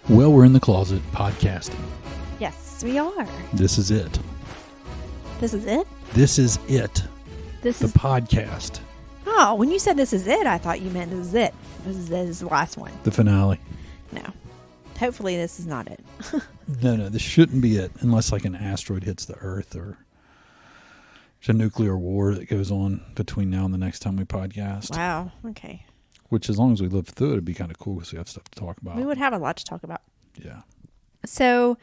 Well, we're in the closet podcasting. Yes, we are. This is it. This is it? This is it. This the is podcast. Oh, when you said this is it, I thought you meant this is it. This is the last one. The finale. No. Hopefully this is not it. No, this shouldn't be it unless like an asteroid hits the Earth or there's a nuclear war that goes on between now and the next time we podcast. Wow. Okay. Which, as long as we live through it, it'd be kind of cool because we have stuff to talk about. We would have a lot to talk about. Yeah. So,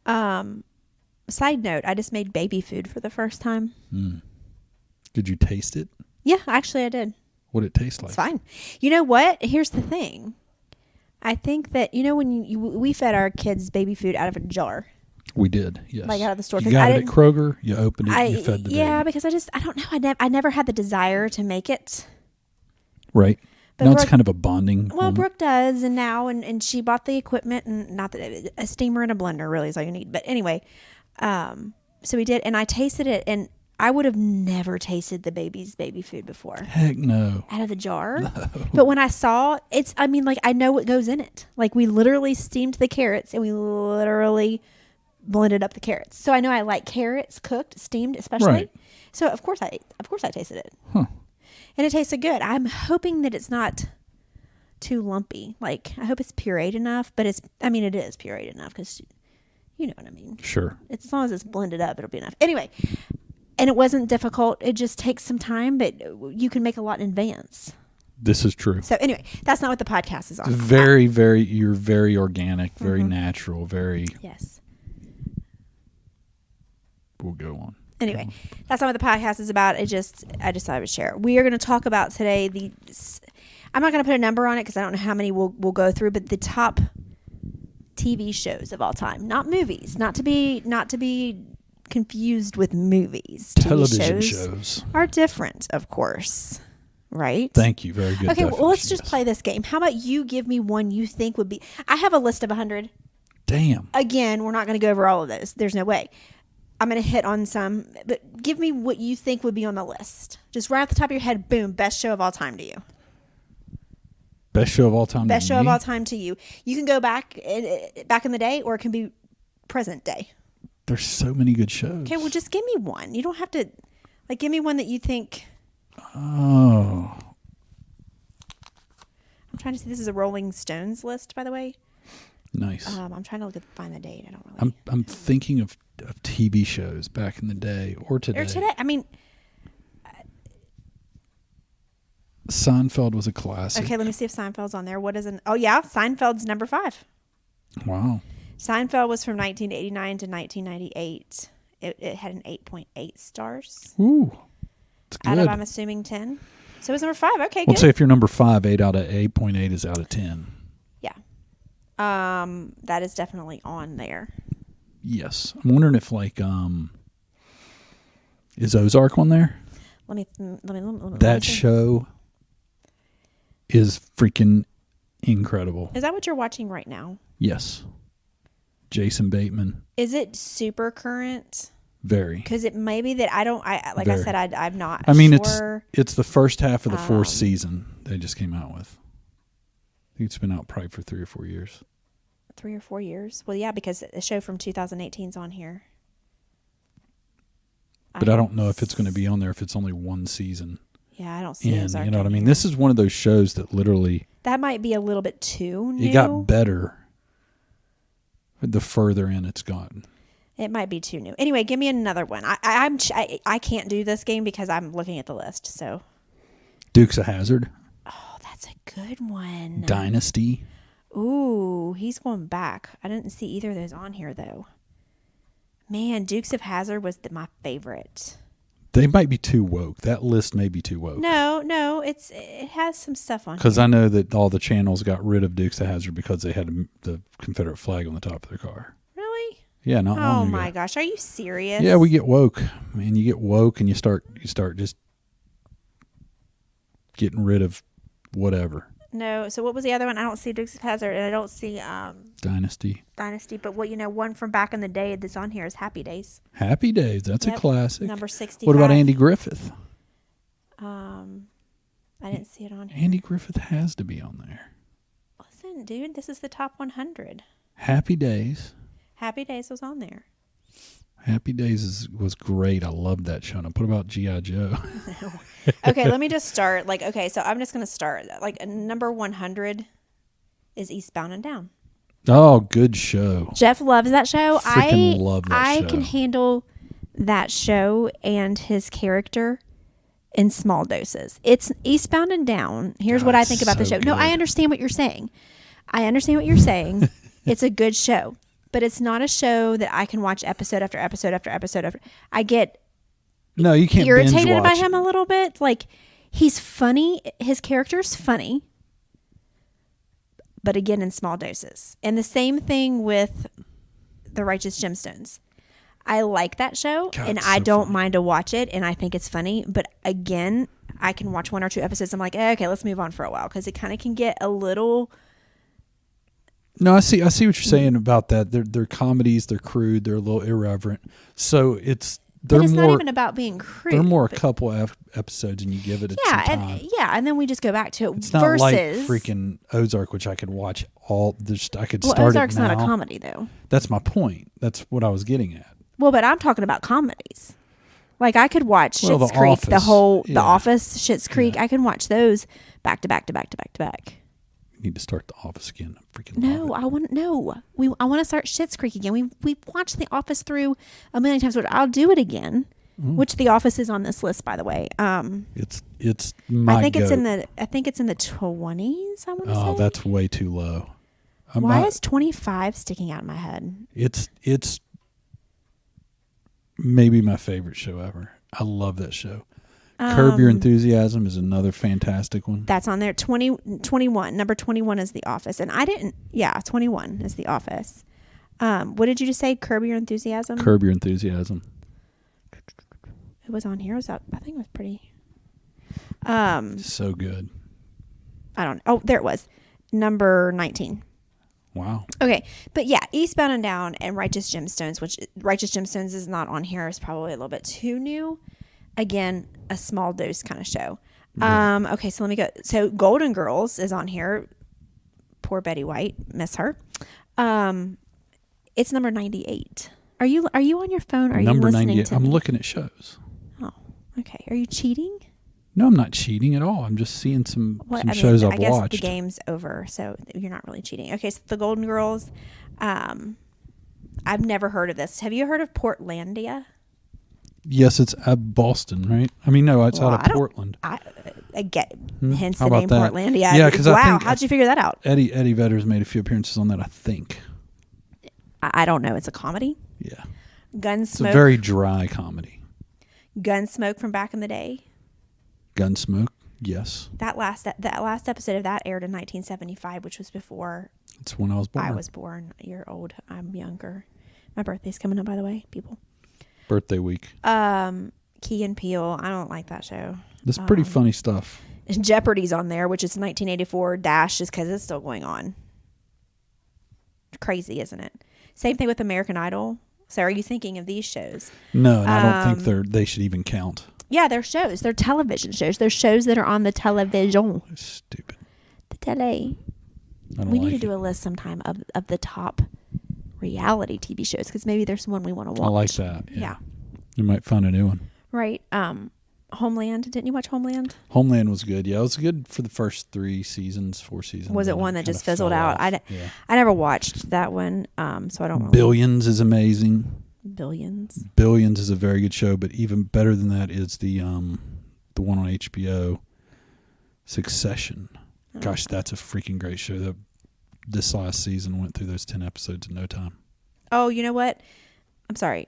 side note, I just made baby food for the first time. Did you taste it? Yeah, actually I did. What did it taste like? It's fine. You know what? Here's the thing. I think that, when we fed our kids baby food out of a jar. We did, yes. Like out of the store. You got it at Kroger, you opened it, you fed the baby. Yeah, because I don't know. I never had the desire to make it. Right. But Now it's kind of a bonding moment. Brooke does, and now, and she bought the equipment, and not that a steamer and a blender really is all you need. But anyway, so we did, and I tasted it, and I would have never tasted the baby's baby food before. Heck no. Out of the jar. No. But when I saw I know what goes in it. Like, we literally steamed the carrots, and we literally blended up the carrots. So I know I like carrots cooked, steamed especially. Right. So of course I tasted it. Huh. And it tasted good. I'm hoping that it's not too lumpy. Like, I hope it's pureed enough, but it is pureed enough because you know what I mean. Sure. As long as it's blended up, it'll be enough. Anyway, and it wasn't difficult. It just takes some time, but you can make a lot in advance. This is true. So anyway, that's not what the podcast is on. You're very organic, very natural, very... Yes. We'll go on. Anyway, that's not what the podcast is about. I just thought I would share. We are going to talk about today I'm not going to put a number on it because I don't know how many we'll go through, but the top TV shows of all time, not movies, not to be confused with movies. Television TV shows are different, of course, right? Thank you. Very good. Okay, well, let's just play this game. How about you give me one you think would be? I have a list of 100. Damn. Again, we're not going to go over all of those. There's no way. I'm going to hit on some, but give me what you think would be on the list. Just right off the top of your head, boom, best show of all time to you. Best show of all time Best to show me? of all time to you. You can go back in the day, or it can be present day. There's so many good shows. Okay, well, just give me one. You don't have to, give me one that you think. Oh. I'm trying to see. This is a Rolling Stones list, by the way. Nice. I'm trying to find the date. I don't really. I'm thinking of TV shows back in the day or today. Seinfeld was a classic. Okay, let me see if Seinfeld's on there. What is Oh yeah, Seinfeld's number 5. Wow. Seinfeld was from 1989 to 1998. It had an 8.8 stars. Ooh, it's good. Out of, I'm assuming, 10. So it was number 5. Okay, Let's good. say if you're number 5, 8 out of 8.8 is out of 10. Yeah. That is definitely on there. Yes. I'm wondering if is Ozark on there? Let me That show is freaking incredible. Is that what you're watching right now? Yes. Jason Bateman. Is it super current? Very. Because it may be that I said, I'm not sure. It's the first half of the 4th season they just came out with. I think it's been out probably for 3 or 4 years. 3 or 4 years? Well, yeah, because a show from 2018 is on here. But I don't know if it's going to be on there if it's only one season. Yeah, I don't see it. You know what I mean? This is one of those shows that literally... That might be a little bit too new. It got better the further in it's gotten. It might be too new. Anyway, give me another one. I can't do this game because I'm looking at the list. So, Dukes of Hazzard. Oh, that's a good one. Dynasty. Ooh, he's going back. I didn't see either of those on here though. Man, Dukes of Hazzard was my favorite. They might be too woke. That list may be too woke. No, it has some stuff on. Because I know that all the channels got rid of Dukes of Hazzard because they had the Confederate flag on the top of their car. Really? Yeah, not long ago. Oh my gosh, are you serious? Yeah, we get woke. Man, you get woke and you start just getting rid of whatever. No. So what was the other one? I don't see Dukes of Hazzard, and I don't see Dynasty. But one from back in the day that's on here is Happy Days. Happy Days. That's a classic. Number 65. What about Andy Griffith? I didn't see it on here. Andy Griffith has to be on there. Wasn't didn't, dude. This is the top 100. Happy Days. Happy Days was on there. Happy Days was great. I loved that show. And I put about G.I. Joe. Okay, let me just start. So I'm just going to start. Number 100 is Eastbound and Down. Oh, good show. Jeff loves that show. Freaking love that show. I can handle that show and his character in small doses. It's Eastbound and Down. Here's what I think about the show. good. No, I understand what you're saying. It's a good show, but it's not a show that I can watch episode after episode after episode after. I get No, you can't irritated binge by watch him a little bit. He's funny. His character's funny, but again, in small doses. And the same thing with The Righteous Gemstones. I like that show, God, and it's I so don't funny. mind to watch it, and I think it's funny. But again, I can watch 1 or 2 episodes. I'm like, okay, let's move on for a while, because it kind of can get a little. No, I see what you're saying about that. They're comedies, they're crude, they're a little irreverent. So But it's more not even about being crude. they're more a but- couple episodes, and you give it some Yeah, time. and then we just go back to it. It's not versus, like freaking Ozark, which I could watch all. I could well, start Ozark's it now. not a comedy though. That's my point. That's what I was getting at. Well, but I'm talking about comedies. I could watch Well, Schitt's The Creek, Office, The yeah. Office, Schitt's Creek. Yeah. I can watch those back to back to back to back to back. You need to start The Office again. I freaking No, love it. I want to start Schitt's Creek again. We watched The Office through a million times, but I'll do it again. Mm. Which The Office is on this list, by the way. It's my I think it's goat. in the 20s. I want to say. Oh, that's way too low. Why is 25 sticking out in my head? It's maybe my favorite show ever. I love that show. Curb Your Enthusiasm is another fantastic one. That's on there. 21. Number 21 is The Office. And 21 is The Office. What did you just say? Curb Your Enthusiasm? Curb Your Enthusiasm. It was on here. I think it was pretty. So good. I don't know. Oh, there it was. Number 19. Wow. Okay. But yeah, Eastbound and Down and Righteous Gemstones, which Righteous Gemstones is not on here, is probably a little bit too new. Again, a small dose kind of show. Yeah. Okay, so let me go. So Golden Girls is on here. Poor Betty White. Miss her. It's number 98. Are you on your phone? Or are Number you listening 98. to I'm me? looking at shows. Oh, okay. Are you cheating? No, I'm not cheating at all. I'm just seeing some shows I've I guess watched. the game's over, so you're not really cheating. Okay, so the Golden Girls. I've never heard of this. Have you heard of Portlandia? Yes, it's at Boston, right? I mean, no, it's out of Portland. I get hence How the name about that? Portlandia. Yeah, 'cause I wow, think- how'd you figure that out? Eddie Vedder's made a few appearances on that, I think. I don't know. It's a comedy. Yeah. It's a Gunsmoke. very dry comedy. Gunsmoke from back in the day. Gunsmoke, yes. That last episode of that aired in 1975, which was before It's when I was born. I was born. You're old. I'm younger. My birthday's coming up, by the way, people. Birthday week. Key and Peele. I don't like that show. That's pretty funny stuff. Jeopardy's on there, which is 1984 dash, just because it's still going on. Crazy, isn't it? Same thing with American Idol. So are you thinking of these shows? No, and I don't think they should even count. Yeah, they're shows. They're television shows. They're shows that are on the television. They're stupid. The tele. I don't We like need to it. do a list sometime of the top reality TV shows, because maybe there's one we want to watch. I like that. Yeah. Yeah. You might find a new one. Right. Homeland. Didn't you watch Homeland? Homeland was good. Yeah, it was good for the first 4 seasons. Was it and one that kinda just fizzled fell out? off. Yeah. I never watched that one, so I don't really. Billions is amazing. Billions. Billions is a very good show, but even better than that is the one on HBO, Succession. Oh. Gosh, that's a freaking great show. This last season went through those 10 episodes in no time. Oh, you know what? I'm sorry.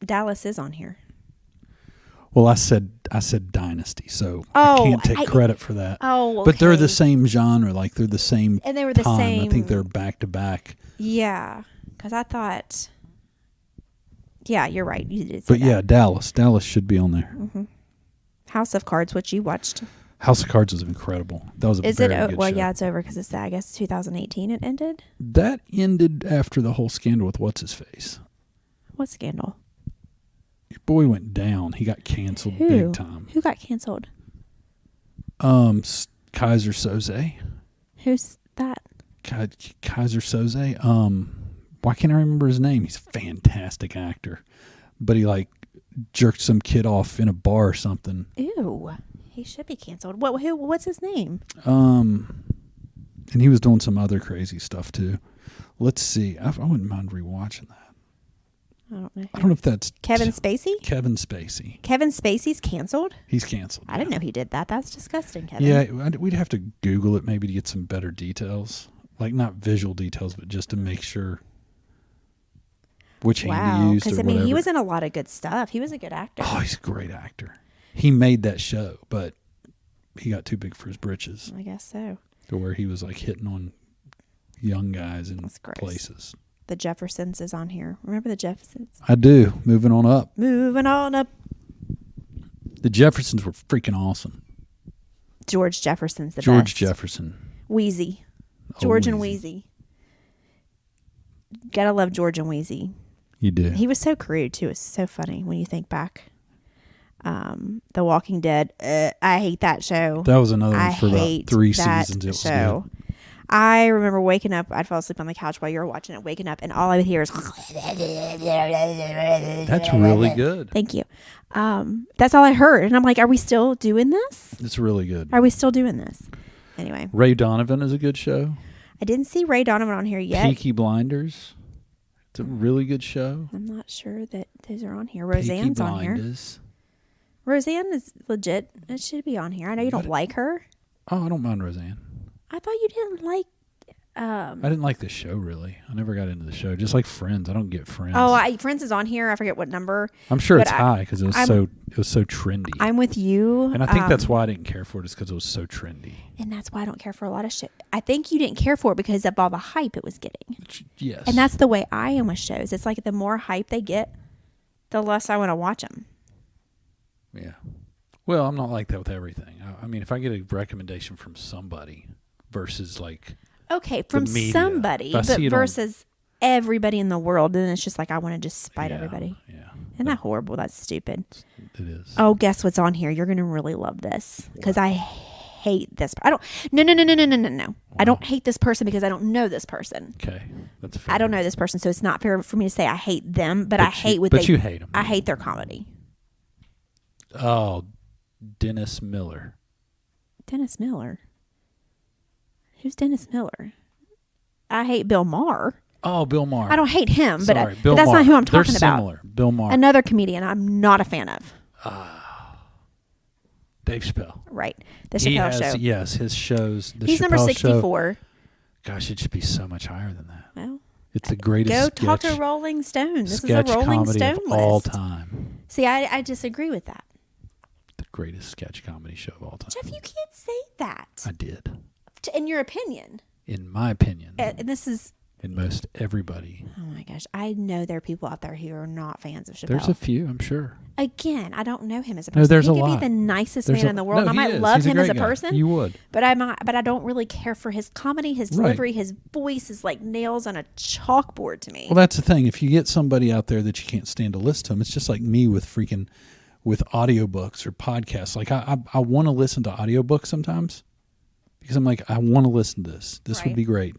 Dallas is on here. Well, I said Dynasty, so Oh, I can't take credit for that. Oh, okay. But they're the same genre, like they're the same And they were the time. same. I think they're back to back. Yeah, because I thought. Yeah, you're right. You did say But yeah, Dallas should be on there. Mm-hmm. House of Cards, which you watched. House of Cards was incredible. That was a Is very it? good Well, show. yeah, it's over because it's I guess 2018. It ended. That ended after the whole scandal with what's his face. What scandal? Your boy went down. He got canceled Who? big time. Who got canceled? Kaiser Soze. Who's that? Kaiser Soze. Why can't I remember his name? He's a fantastic actor, but he like jerked some kid off in a bar or something. Ew, he should be canceled. What's his name? And he was doing some other crazy stuff too. Let's see. I wouldn't mind rewatching that. I don't know. I don't know if that's Kevin Spacey. Kevin Spacey. Kevin Spacey's canceled. He's canceled. I didn't know he did that. That's disgusting, Kevin. Yeah, we'd have to Google it maybe to get some better details, like not visual details, but just to make sure which hand he used. Because Whatever. he was in a lot of good stuff. He was a good actor. Oh, he's a great actor. He made that show, but he got too big for his britches. I guess so. To where he was like hitting on young guys in places. The Jeffersons is on here. Remember the Jeffersons? I do. Moving on up. Moving on up. The Jeffersons were freaking awesome. George Jefferson's the best. George Jefferson. Wheezy. George and Wheezy. Gotta love George and Wheezy. You do. He was so crude too. It's so funny when you think back. The Walking Dead. I hate that show. That was another one for about 3 seasons. It was good. I remember waking up. I'd fall asleep on the couch while you were watching it, waking up, and all I would hear is. That's really good. Thank you. That's all I heard. And I'm like, are we still doing this? It's really good. Are we still doing this? Anyway. Ray Donovan is a good show. I didn't see Ray Donovan on here yet. Peaky Blinders. It's a really good show. I'm not sure that those are on here. Roseanne's on here. Roseanne is legit. It should be on here. I know you don't like her. Oh, I don't mind Roseanne. I thought you didn't like. I didn't like the show really. I never got into the show. Just like Friends, I don't get Friends. Oh, Friends is on here. I forget what number. I'm sure it's high because it was so trendy. I'm with you, and I think that's why I didn't care for it. Is because it was so trendy. And that's why I don't care for a lot of shit. I think you didn't care for it because of all the hype it was getting. Yes, and that's the way I am with shows. It's like the more hype they get, the less I want to watch them. Yeah. Well, I'm not like that with everything. I mean, if I get a recommendation from somebody versus like. Okay, from somebody, but versus everybody in the world, then it's just like I want to just spite everybody. Yeah. Isn't that horrible? That's stupid. It is. Oh, guess what's on here? You're going to really love this because I hate this. No. Wow. I don't hate this person because I don't know this person. Okay, that's fair. I don't know this person, so it's not fair for me to say I hate them, but I hate what But you hate them. I hate their comedy. Oh, Dennis Miller. Dennis Miller? Who's Dennis Miller? I hate Bill Maher. Oh, Bill Maher. I don't hate him, but that's Maher. not who I'm talking They're about. Similar. Bill Maher. Another comedian I'm not a fan of. Dave Chappelle. Right. The Chappelle Show. Yes, his shows. He's number 64. Gosh, it should be so much higher than that. Well, it's the greatest Go talk to Rolling Stone. This is a Rolling comedy Stone of list. all time. See, I disagree with that. The greatest sketch comedy show of all time. Jeff, you can't say that. I did. In your opinion. In my opinion. And this is... In most everybody. Oh my gosh. I know there are people out there who are not fans of Chappelle. There's a few, I'm sure. Again, I don't know him as a person. No, there's he a could lot. be the nicest man in the world. No, I might is. love He's him as a great guy. person. You would. But I don't really care for his comedy, his delivery, his voice is like nails on a chalkboard to me. Well, that's the thing. If you get somebody out there that you can't stand to listen to them, it's just like me with audiobooks or podcasts. Like I want to listen to audiobooks sometimes because I'm like, I want to listen to this. This would be great.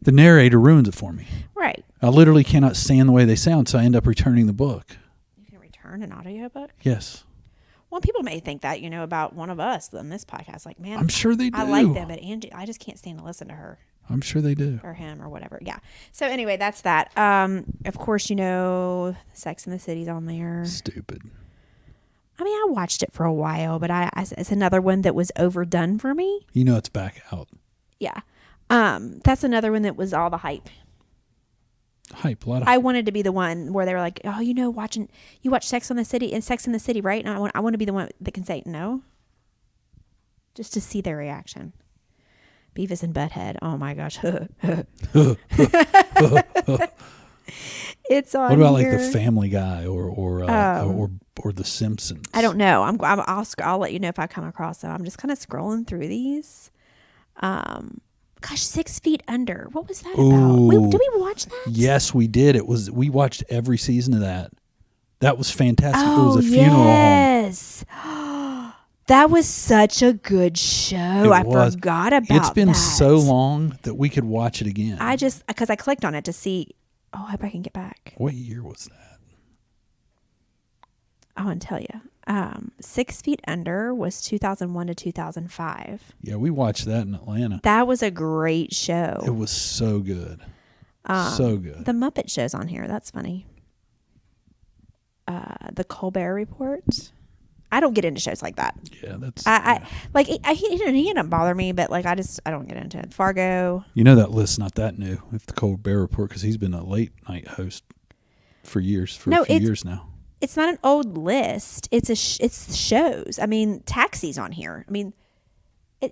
The narrator ruins it for me. Right. I literally cannot stand the way they sound, so I end up returning the book. You can return an audiobook? Yes. Well, people may think that, about one of us on this podcast. Like, man, I'm sure they do. I like them, but Angie, I just can't stand to listen to her. I'm sure they do. Or him or whatever. Yeah. So anyway, that's that. Of course, Sex and the City's on there. Stupid. I mean, I watched it for a while, but it's another one that was overdone for me. It's back out. Yeah. That's another one that was all the hype. A lot of I wanted to be the one where they were like, oh, you watch Sex in the City, right? And I want to be the one that can say no. Just to see their reaction. Beavis and Butthead. Oh my gosh. It's on. What about here. like the Family Guy or the Simpsons? I don't know. I'll let you know if I come across them. I'm just kind of scrolling through these. Gosh, 6 Feet Under. What was that about? Did we watch that? Yes, we did. We watched every season of that. That was fantastic. Oh, it was a funeral home. Yes. That was such a good show. I forgot about It's been that. so long that we could watch it again. Because I clicked on it to see. Oh, I hope I can get back. What year was that? I want to tell you. 6 Feet Under was 2001 to 2005. Yeah, we watched that in Atlanta. That was a great show. It was so good. So good. The Muppet Show's on here. That's funny. The Colbert Report. I don't get into shows like that. Yeah, that's. He didn't bother me, but like I don't get into it. Fargo. You know that list's not that new. If the Colbert Report, because he's been a late night host for years, a few years now. It's not an old list. It's shows. I mean, Taxi's on here. I mean,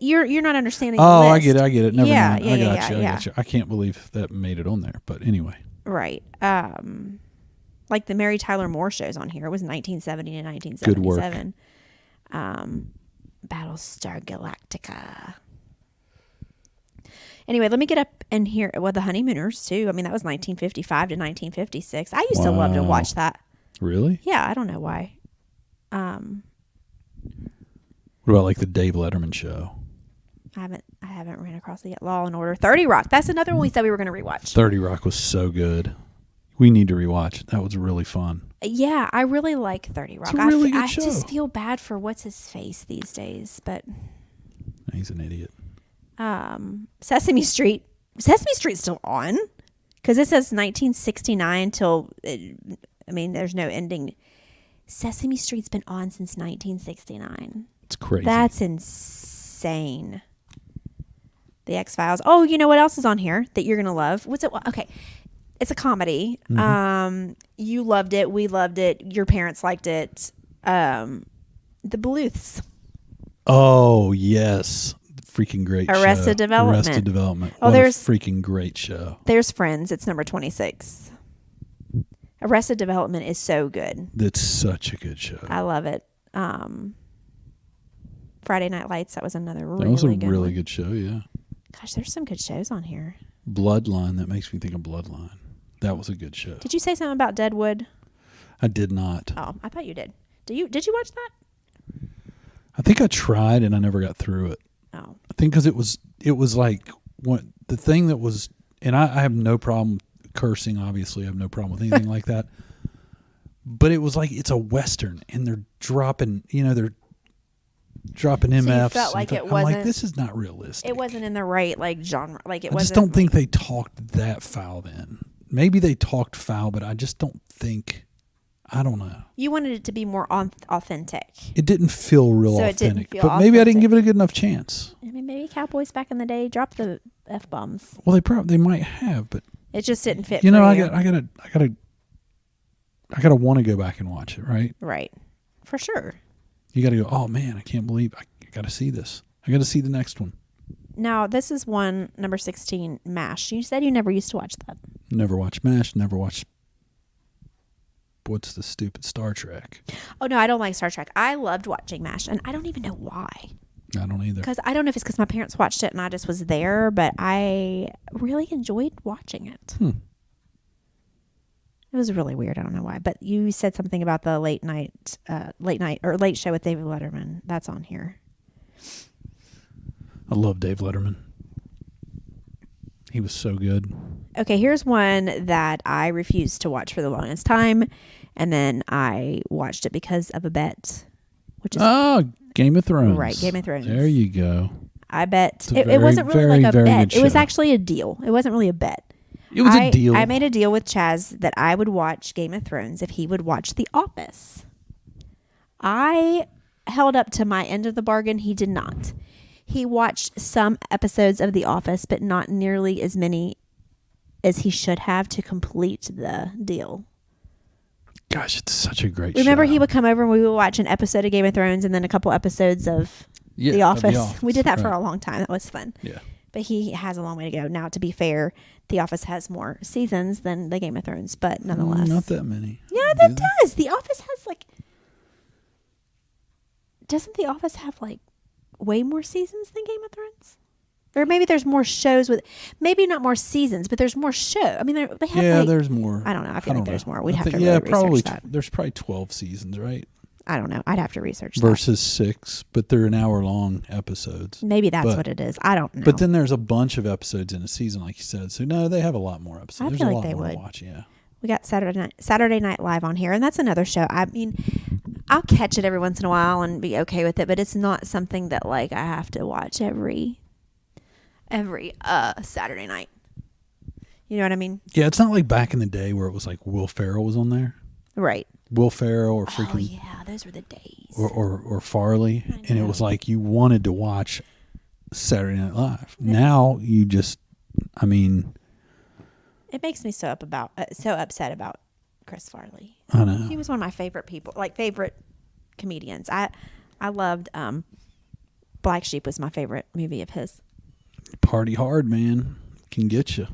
you're not understanding. Oh, the I list. get it. Never mind. I got Yeah. you. I can't believe that made it on there. But anyway. Right. Like the Mary Tyler Moore shows on here. It was 1970 to 1977. Good work. Battlestar Galactica. Anyway, let me get up and hear. Well, the Honeymooners too. I mean, that was 1955 to 1956. I used to love to watch that. Really? Yeah, I don't know why. What about like the Dave Letterman show? I haven't ran across it yet. Law and Order. 30 Rock. That's another one we said we were going to rewatch. 30 Rock was so good. We need to rewatch it. That was really fun. Yeah, I really like 30 Rock. It's a really good I show. just feel bad for what's his face these days, but He's an idiot. Sesame Street. Sesame Street's still on because it says 1969 till. There's no ending. Sesame Street's been on since 1969. It's crazy. That's insane. The X-Files. Oh, you know what else is on here that you're gonna love? What's it? Okay. It's a comedy. Mm-hmm. You loved it. We loved it. Your parents liked it. The Bluths. Oh, yes. Freaking great Arrested show. Development. Arrested Development. Oh, What a freaking great show. There's Friends. It's number 26. Arrested Development is so good. That's such a good show. I love it. Friday Night Lights. That was another really good That was a one. really good show, yeah. Gosh, there's some good shows on here. Bloodline. That makes me think of Bloodline. That was a good show. Did you say something about Deadwood? I did not. Oh, I thought you did. Did you watch that? I think I tried and I never got through it. Oh. I think because it was like the thing that was, and I have no problem cursing. Obviously, I have no problem with anything like that. But it was like it's a Western, and they're dropping MFs. So you felt like it I'm wasn't. like, this is not realistic. It wasn't in the right genre. Like it I wasn't. just don't think they talked that foul then. Maybe they talked foul, but I just don't think. I don't know. You wanted it to be more authentic. It didn't feel real So it didn't authentic. feel But maybe I didn't authentic. give it a good enough chance. I mean, maybe Cowboys back in the day dropped the F-bombs. Well, they might have, but It just didn't fit. you know, for I you. gotta want to go back and watch it, right? Right, for sure. You gotta go. Oh man, I can't believe I gotta see this. I gotta see the next one. Now this is one number 16, MASH. You said you never used to watch that. Never watched MASH. Never watched. What's the stupid Star Trek? Oh no, I don't like Star Trek. I loved watching MASH, and I don't even know why. I don't either. Because I don't know if it's because my parents watched it and I just was there, but I really enjoyed watching it. It was really weird. I don't know why. But you said something about the late night or late show with David Letterman. That's on here. I love Dave Letterman. He was so good. Okay, here's one that I refused to watch for the longest time, and then I watched it because of a bet, which is Game of Thrones. Right, Game of Thrones. There you go. I bet It's a it wasn't really like a very bet. good It was show. actually a deal. It wasn't really a bet. It was a deal. I made a deal with Chaz that I would watch Game of Thrones if he would watch The Office. I held up to my end of the bargain. He did not. He watched some episodes of The Office, but not nearly as many as he should have to complete the deal. Gosh, it's such a great Remember, show. he would come over and we would watch an episode of Game of Thrones and then a couple episodes of The Office. We did that for a long time. That was fun. Yeah. But he has a long way to go. Now, to be fair, The Office has more seasons than the Game of Thrones, but nonetheless. Not that many. Yeah, that does. The Office has doesn't The Office have way more seasons than Game of Thrones? Or maybe there's more shows with, maybe not more seasons, but there's more show. I mean, they have Yeah, there's more. I don't know. I feel like there's more. We'd have to yeah, really probably. research that. There's probably 12 seasons, right? I don't know. I'd have to research that. versus 6, but they're an hour-long episodes. Maybe that's what it is. I don't know. But then there's a bunch of episodes in a season, like you said. So, no, they have a lot more episodes. I There's feel a like lot they more would. to watch, yeah. We got Saturday Night Live on here, and that's another show. I mean, I'll catch it every once in a while and be okay with it, but it's not something that like I have to watch every Saturday night. You know what I mean? Yeah, it's not like back in the day where it was like Will Ferrell was on there. Right. Will Ferrell or freaking... Oh, yeah. Those were the days. Or Farley. I And it know. was like you wanted to watch Saturday Night Live. Now you just... I mean... It makes me so upset about Chris Farley. I know. He was one of my favorite people, like favorite comedians. I loved Black Sheep was my favorite movie of his. Party Hard, man. Can get you.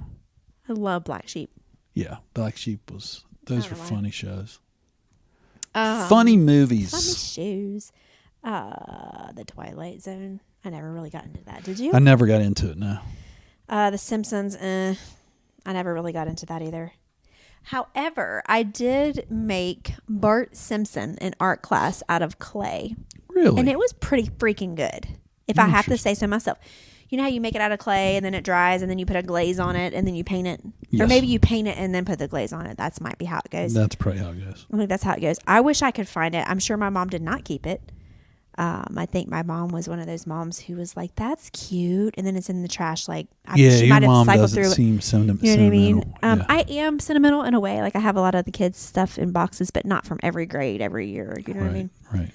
I love Black Sheep. Yeah, Black Sheep was... Those were know why. funny shows. Funny movies. Funny shoes. The Twilight Zone. I never really got into that. Did you? I never got into it, no. The Simpsons. I never really got into that either. However, I did make Bart Simpson in art class out of clay. Really? And it was pretty freaking good, if I have to say so myself. You know how you make it out of clay and then it dries and then you put a glaze on it and then you paint it? Yes. Or maybe you paint it and then put the glaze on it. That might be how it goes. That's probably how it goes. I think that's how it goes. I wish I could find it. I'm sure my mom did not keep it. I think my mom was one of those moms who was like, "That's cute," and then it's in the trash. Like, she Your might have mom cycled doesn't through it. seem sentimental. You know what I mean? Yeah. I am sentimental in a way. Like I have a lot of the kids' stuff in boxes, but not from every grade, every year. You know what I mean? Right.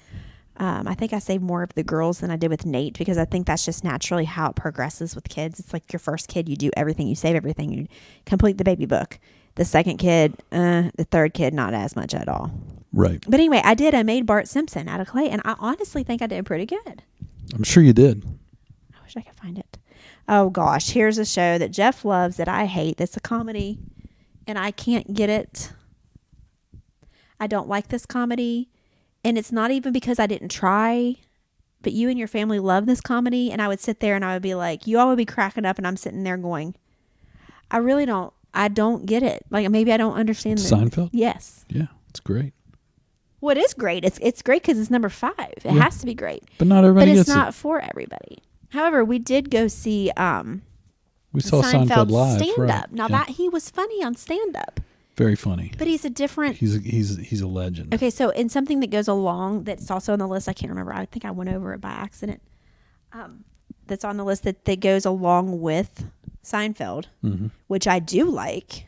I think I saved more of the girls than I did with Nate because I think that's just naturally how it progresses with kids. It's like your first kid, you do everything, you save everything, you complete the baby book. The second kid, the third kid, not as much at all. Right. But anyway, I made Bart Simpson out of clay, and I honestly think I did pretty good. I'm sure you did. I wish I could find it. Oh gosh, here's a show that Jeff loves that I hate. That's a comedy, and I can't get it. I don't like this comedy. And it's not even because I didn't try, but you and your family love this comedy. And I would sit there and I would be like, you all would be cracking up. And I'm sitting there going, I don't get it. Like maybe I don't understand this. Seinfeld? Yes. Yeah, it's great. Well, it is great. It's great because it's number 5. It has to be great. But not everybody But it's gets not it. for everybody. However, we did go see We saw Seinfeld live. stand right. up. Now that he was funny on stand up. Very funny. But he's a different. He's a legend. Okay, so in something that goes along that's also on the list, I can't remember. I think I went over it by accident. That's on the list that goes along with Seinfeld, which I do like.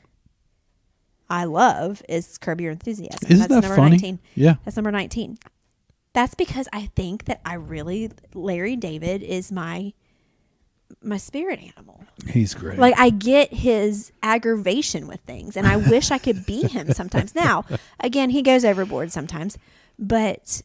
I love is Curb Your Enthusiasm. Isn't That's that number funny? 19. Yeah. That's number 19. That's because I think that Larry David is my spirit animal. He's great. Like I get his aggravation with things and I wish I could be him sometimes. Now, again, he goes overboard sometimes, but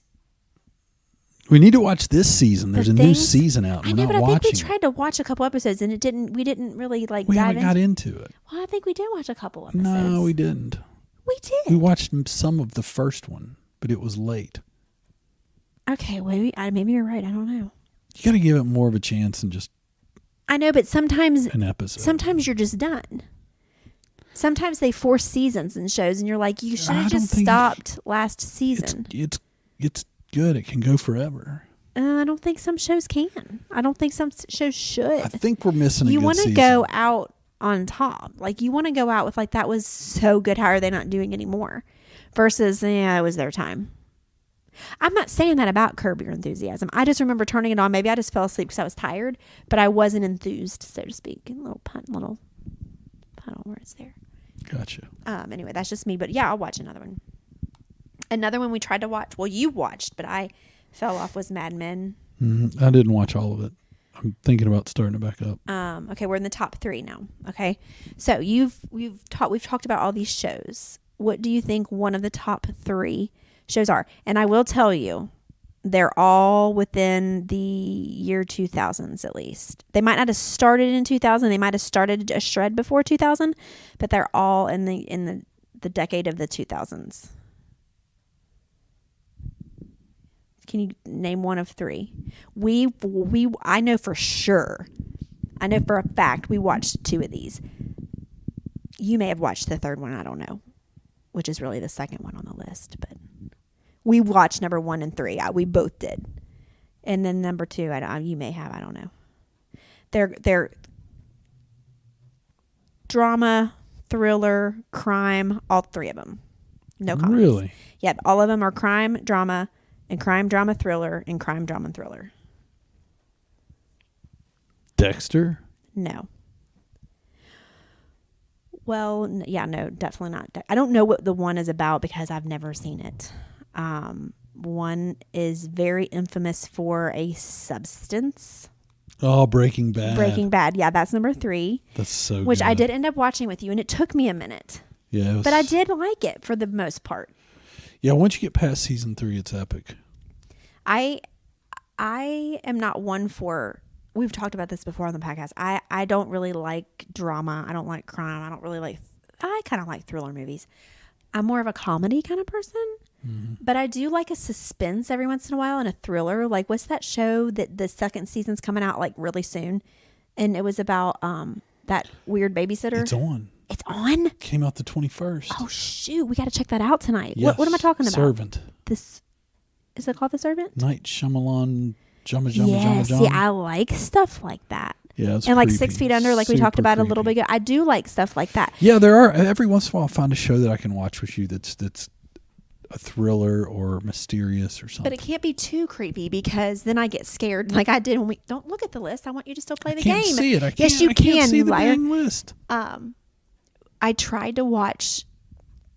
we need to watch this season. There's a new season out. I We're know, not but I watching think we tried to watch a couple episodes and we didn't really like We dive haven't got into it. Well, I think we did watch a couple episodes. No, we didn't. We did. We watched some of the first one, but it was late. Okay, maybe you're right. I don't know. You got to give it more of a chance than just I know, but sometimes an episode. Sometimes you're just done. Sometimes they force seasons in shows, and you're like, you should I have don't just think stopped last season. It's good. It can go forever. I don't think some shows can. I don't think some shows should. I think we're missing a You good want to season. go out on top. Like you want to go out with like that was so good. How are they not doing anymore? Versus it was their time. I'm not saying that about Curb Your Enthusiasm. I just remember turning it on. Maybe I just fell asleep because I was tired, but I wasn't enthused, so to speak. A little pun on words there. Gotcha. Anyway, that's just me. But yeah, I'll watch another one. Another one we tried to watch. Well, you watched, but I fell off was Mad Men. I didn't watch all of it. I'm thinking about starting it back up. Okay, we're in the top 3 now. Okay, so we've talked about all these shows. What do you think one of the top 3 shows are? And I will tell you, they're all within the year 2000s at least. They might not have started in 2000. They might have started a shred before 2000, but they're all in the decade of the 2000s. Can you name one of 3? I know for sure. I know for a fact we watched 2 of these. You may have watched the third one. I don't know, which is really the second one on the list. But We watched number 1 and 3. We both did. And then number 2, you may have, I don't know. They're drama, thriller, crime, all 3 of them. No comedies. Really? Yep, all of them are crime, drama, and crime, drama, thriller, and crime, drama, thriller. Dexter? No. Well, no, definitely not. I don't know what the one is about because I've never seen it. One is very infamous for a substance. Oh, Breaking Bad. Breaking Bad. Yeah, that's number 3. That's so which good. I did end up watching with you, and it took me a minute. Yeah. But I did like it for the most part. Yeah, once you get past season 3, it's epic. I am not one for... We've talked about this before on the podcast. I don't really like drama. I don't like crime. I kind of like thriller movies. I'm more of a comedy kind of person. Mm-hmm. But I do like a suspense every once in a while and a thriller. Like, what's that show that the second season's coming out like really soon? And it was about that weird babysitter. It's on. It's on? Came out the 21st. Oh, shoot. We got to check that out tonight. Yes. What am I talking about? Servant. Is it called The Servant? Night Shyamalan. Yes. See, I like stuff like that. Yeah, it's and like creepy. 6 Feet Under, like we talked about a little bit ago. I do like stuff like that. Yeah, there are. Every once in a while, I'll find a show that I can watch with you that's a thriller or mysterious or something. But it can't be too creepy because then I get scared. Like I did when we don't look at the list. I want you to still play the game. I can't see it. Yes, you can. Can't see the liar. dang list. I tried to watch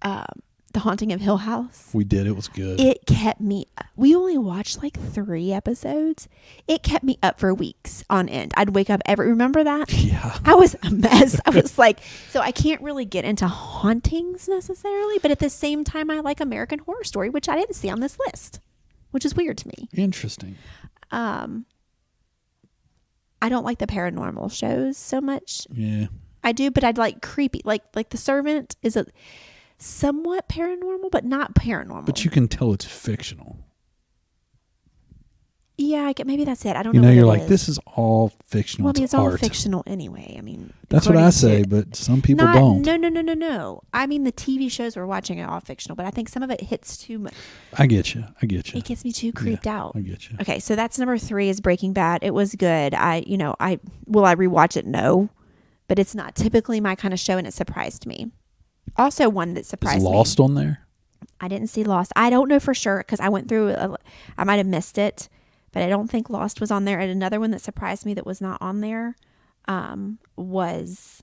The Haunting of Hill House. We did. It was good. It kept me. We only watched like 3 episodes. It kept me up for weeks on end. I'd wake up remember that? Yeah. I was a mess. I was like, so I can't really get into hauntings necessarily, but at the same time, I like American Horror Story, which I didn't see on this list, which is weird to me. Interesting. I don't like the paranormal shows so much. Yeah. I do, but I'd like creepy. Like The Servant is a somewhat paranormal, but not paranormal. But you can tell it's fictional. Yeah, maybe that's it. I don't know. You know, what you're it like, is. this is all fictional. Well, it's all art. fictional anyway. I mean, that's what I say, but some people don't. No. I mean, the TV shows we're watching are all fictional, but I think some of it hits too much. I get you. It gets me too creeped out. I get you. Okay, so that's number 3 is Breaking Bad. It was good. Will I rewatch it? No, but it's not typically my kind of show, and it surprised me. Also, one that surprised me. Is Lost on there? I didn't see Lost. I don't know for sure because I went through. I might have missed it. But I don't think Lost was on there. And another one that surprised me that was not on there was,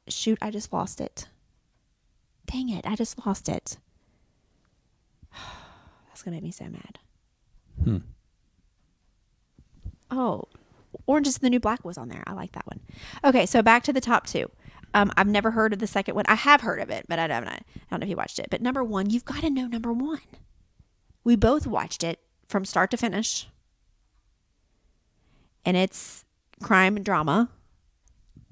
shoot, I just lost it. Dang it, I just lost it. That's going to make me so mad. Oh, Orange is the New Black was on there. I like that one. Okay, so back to the top 2. I've never heard of the second one. I have heard of it, but I don't know if you watched it. But number 1, you've got to know number 1. We both watched it from start to finish. And it's crime and drama.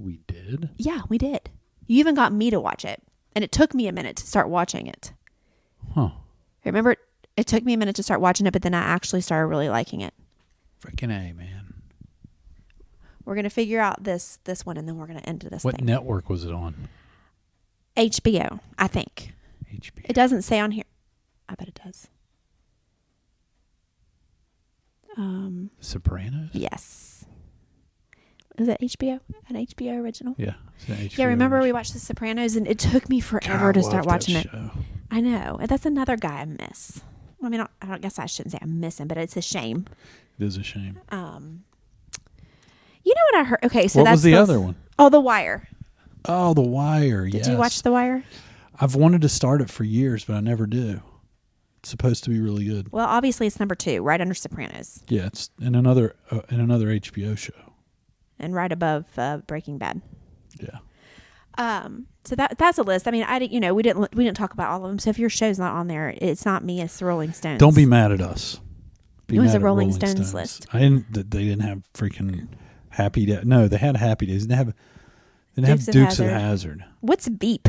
We did? Yeah, we did. You even got me to watch it. And it took me a minute to start watching it. Huh. Remember, it took me a minute to start watching it, but then I actually started really liking it. Freaking A, man. We're going to figure out this one, and then we're going to end this What thing. network was it on? HBO, I think. HBO. It doesn't say on here. I bet it does. Sopranos? Yes. Is that HBO? An HBO original? Yeah. HBO Yeah, remember original. we watched The Sopranos, and it took me forever to start watching it. Show. I know. And that's another guy I miss. I mean, I guess I shouldn't say I miss him, but it's a shame. It is a shame. You know what I heard? Okay, so what that's was the other one? Oh, The Wire. Oh, The Wire. Did you watch The Wire? I've wanted to start it for years, but I never do. It's supposed to be really good. Well, obviously it's number 2, right under Sopranos, Yeah, it's in another HBO show. and right above Breaking Bad. Yeah. So that's a list. I mean, we didn't talk about all of them. So if your show's not on there, it's not me. It's the Rolling Stones. Don't be mad at us. It was a Rolling Stones list. They didn't have freaking Happy Days. No, they had Happy Days. They didn't have Dukes of Hazzard. What's Veep?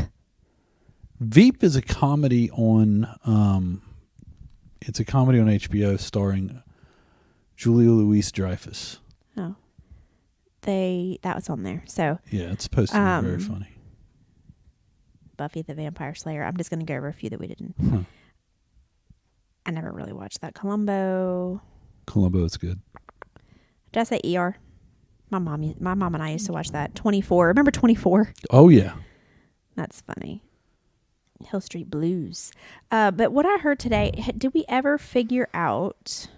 Veep is a comedy on. It's a comedy on HBO starring Julia Louis-Dreyfus. Oh, that was on there. So Yeah, it's supposed to be very funny. Buffy the Vampire Slayer. I'm just going to go over a few that we didn't. I never really watched that. Columbo. Columbo is good. Did I say ER? My mom and I used to watch that. 24. Remember 24? Oh, yeah. That's funny. Hill Street Blues. But what I heard today, did we ever figure out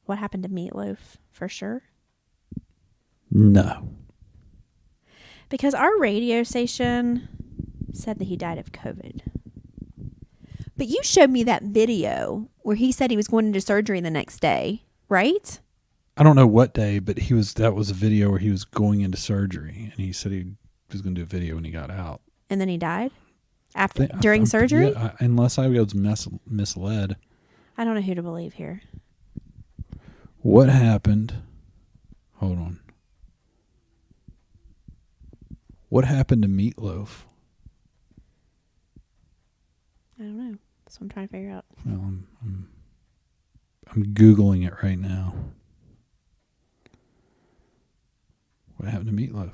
what happened to Meatloaf for sure? No. Because our radio station said that he died of COVID. But you showed me that video where he said he was going into surgery the next day, right? I don't know what day, but that was a video where he was going into surgery, and he said he was going to do a video when he got out. And then he died during surgery? Yeah, unless I was misled. I don't know who to believe here. What happened? Hold on. What happened to Meatloaf? I don't know. That's what I'm trying to figure out. Well, I'm Googling it right now. What happened to Meatloaf?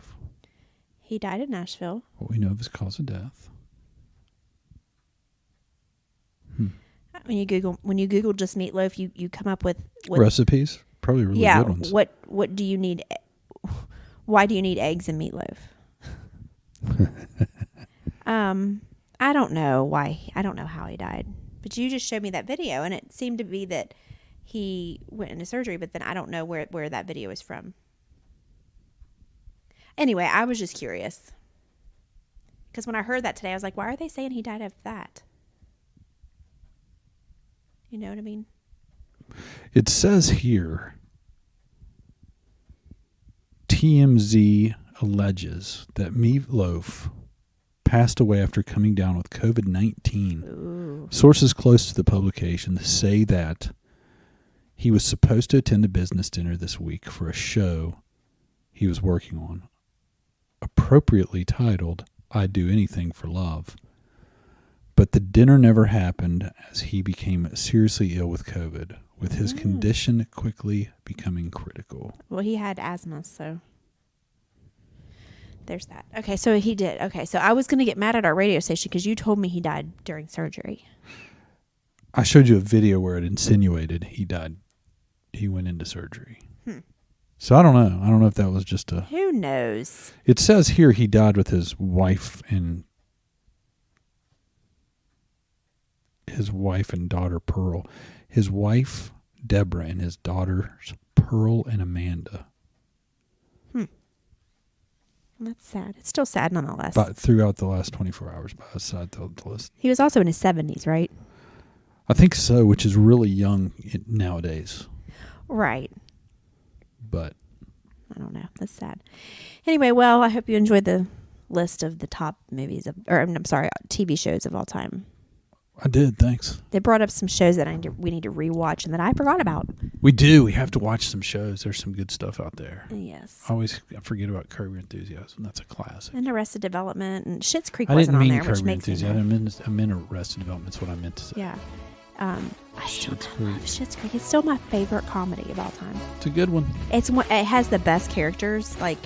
He died in Nashville. What we know of his cause of death. When you Google just Meatloaf, you come up with Recipes? Probably really good ones. What do you need? Why do you need eggs and meatloaf? I don't know why. I don't know how he died. But you just showed me that video, and it seemed to be that he went into surgery, but then I don't know where that video is from. Anyway, I was just curious. Because when I heard that today, I was like, why are they saying he died of that? You know what I mean? It says here, TMZ alleges that Meatloaf passed away after coming down with COVID-19. Ooh. Sources close to the publication say that he was supposed to attend a business dinner this week for a show he was working on, appropriately titled, "I'd Do Anything for Love." But the dinner never happened as he became seriously ill with COVID, with his condition quickly becoming critical. Well, he had asthma, so there's that. Okay, so he did. Okay, so I was going to get mad at our radio station because you told me he died during surgery. I showed you a video where it insinuated he died. He went into surgery. So I don't know. I don't know if that was just a... Who knows? It says here he died with his wife and daughter Pearl. His wife Deborah and his daughters Pearl and Amanda. That's sad. It's still sad nonetheless. But throughout the last 24 hours by his side the list. He was also in his 70s, right? I think so, which is really young nowadays. Right. But I don't know. That's sad. Anyway, well, I hope you enjoyed the list of the top TV shows of all time. I did, thanks. They brought up some shows that we need to rewatch and that I forgot about. We do. We have to watch some shows. There's some good stuff out there. Yes. I forget about Curb Your Enthusiasm. That's a classic. And Arrested Development and Schitt's Creek wasn't on there, which makes me mad. I meant Arrested Development. That's what I meant to say. Yeah. I still love Schitt's Creek. It's still my favorite comedy of all time. It's a good one. It has the best characters. Like,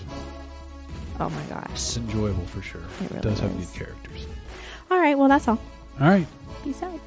oh my gosh. It's enjoyable for sure. It really does have is. good characters. All right. Well, that's all. All right. Peace out.